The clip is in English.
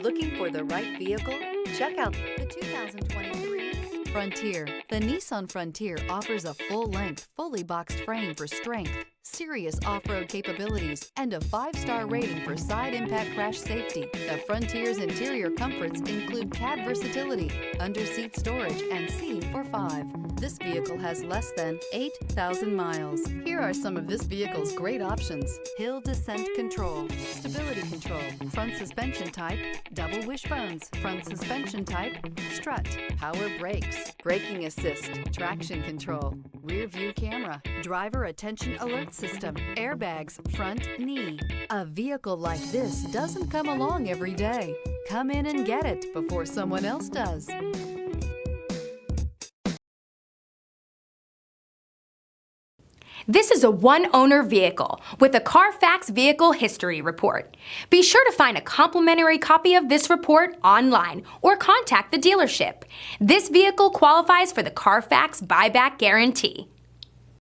Looking for the right vehicle? Check out the 2023 Frontier. The Nissan Frontier offers a full-length, fully boxed frame for strength, serious off-road capabilities, and a 5-star rating for side impact crash safety. The Frontier's interior comforts include cab versatility, under-seat storage, and seating for 5. This vehicle has less than 8,000 miles. Here are some of this vehicle's great options: hill descent control, stability control, front suspension type, double wishbones, front suspension type, strut, power brakes, braking assist, traction control, rear view camera, driver attention alert system, airbags, front knee. A vehicle like this doesn't come along every day. Come in and get it before someone else does. This is a one-owner vehicle with a Carfax Vehicle History Report. Be sure to find a complimentary copy of this report online or contact the dealership. This vehicle qualifies for the Carfax Buyback Guarantee.